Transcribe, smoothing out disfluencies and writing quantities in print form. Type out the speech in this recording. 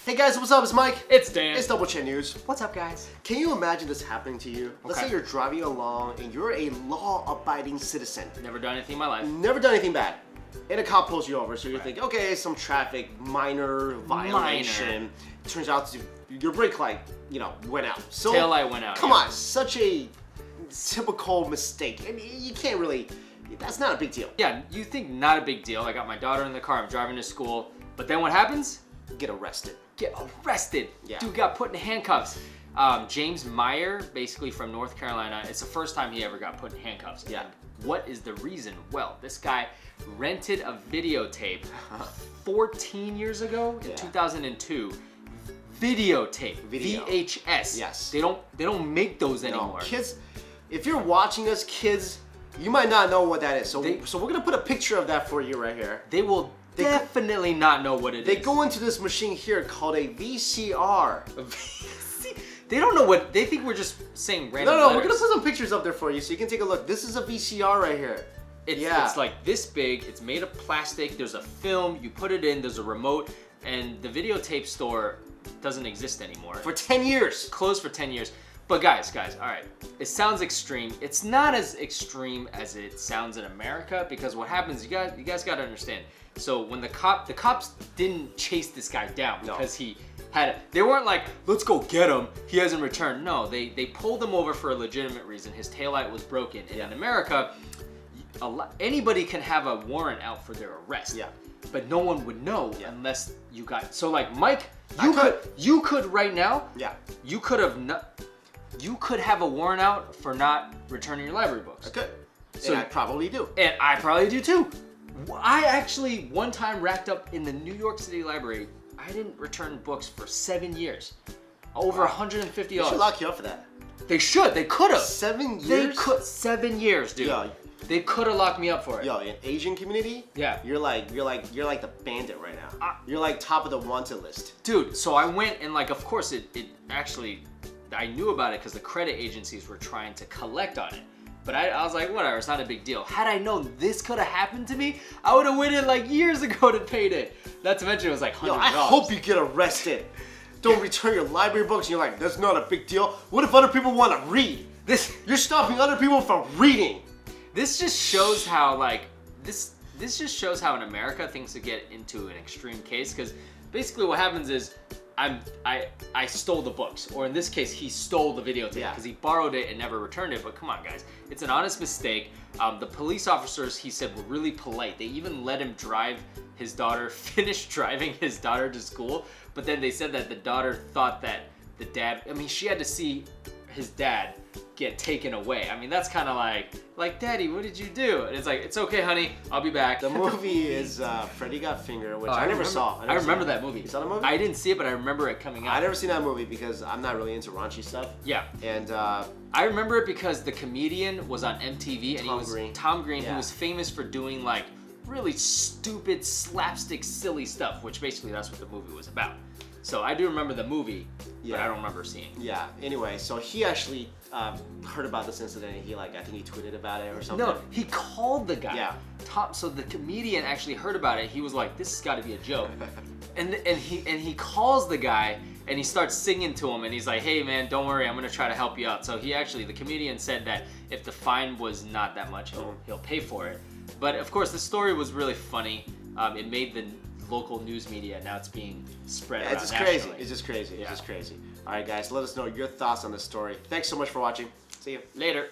Hey guys, what's up? It's Mike. It's Dan. It's Double Chin News. What's up, guys? Can you imagine this happening to you? Let's Okay. say you're driving along and you're a law-abiding citizen. Never done anything in my life. Never done anything bad. And a cop pulls you over, so you think, okay, some traffic, minor violation. Turns out your brake light, went out. So, Tail light went out. Come on, such a typical mistake. I mean, you can't really, that's not a big deal. Yeah, you think not a big deal. I got my daughter in the car, I'm driving to school. But then what happens? Get arrested. Get arrested. Yeah. Dude got put in handcuffs. James Meyers, basically from North Carolina, it's the first time he ever got put in handcuffs. Yeah. And what is the reason? Well, this guy rented a videotape 14 years ago in 2002. Videotape. Video. VHS. Yes. They don't make those anymore. No, kids, if you're watching us, kids, you might not know what that is. So we're gonna put a picture of that for you right here. They will definitely not know what it is. They go into this machine here called a VCR. They don't know what, they think we're just saying random No, letters. we're gonna put some pictures up there for you so you can take a look. This is a VCR right here. It's like this big, it's made of plastic, there's a film, you put it in, there's a remote, and the videotape store doesn't exist anymore. For 10 years. Closed for 10 years. But guys, all right, it sounds extreme. It's not as extreme as it sounds in America, because what happens, you guys gotta understand. So when the cops didn't chase this guy down because he they weren't like, let's go get him, he hasn't returned. No, they pulled him over for a legitimate reason. His taillight was broken. And in America, anybody can have a warrant out for their arrest. Yeah. But no one would know unless you got, so like Mike, you could right now, you could have a warrant out for not returning your library books. I could. So and I probably do. And I probably do too. I actually one time racked up in the New York City Library. I didn't return books for 7 years. Over $150. They should lock you up for that. They should. They could have. 7 years? They could. 7 years, dude. Yo, they could have locked me up for it. Yo, in Asian community, you're like the bandit right now. You're like top of the wanted list. Dude, so I went and like, of course it actually, I knew about it because the credit agencies were trying to collect on it. But I was like, whatever, it's not a big deal. Had I known this could have happened to me, I would have waited like years ago to pay it. Not to mention it was like $100. Yo, I hope you get arrested. Don't return your library books and you're like, that's not a big deal. What if other people want to read? You're stopping other people from reading. This just shows how like, this just shows how in America things could get into an extreme case, because basically what happens is I stole the books, or in this case, he stole the videotape because he borrowed it and never returned it. But come on, guys, it's an honest mistake. The police officers, he said, were really polite. They even let him drive his daughter, finish driving his daughter to school. But then they said that the daughter thought that the dad, I mean, she had to see his dad get taken away. I mean, that's kind of like, Daddy, what did you do? And it's like, it's okay, honey, I'll be back. The movie is Freddy Got Fingered, which I never saw. I remember that movie. You saw the movie? I didn't see it, but I remember it coming out. I never seen that movie because I'm not really into raunchy stuff. Yeah. And I remember it because the comedian was on MTV, and Tom Green, who was famous for doing like really stupid, slapstick, silly stuff, which basically that's what the movie was about. So I do remember the movie, but I don't remember seeing it. Yeah, anyway, so he actually heard about this incident and I think he tweeted about it or something. No, he called the guy. Yeah. So the comedian actually heard about it. He was like, this has got to be a joke. and he calls the guy and he starts singing to him and he's like, hey man, don't worry, I'm gonna try to help you out. So the comedian said that if the fine was not that much, he'll pay for it. But of course, the story was really funny. It made the local news media, now it's being spread around nationally. It's just crazy. It's just crazy. All right, guys, let us know your thoughts on this story. Thanks so much for watching. See you later.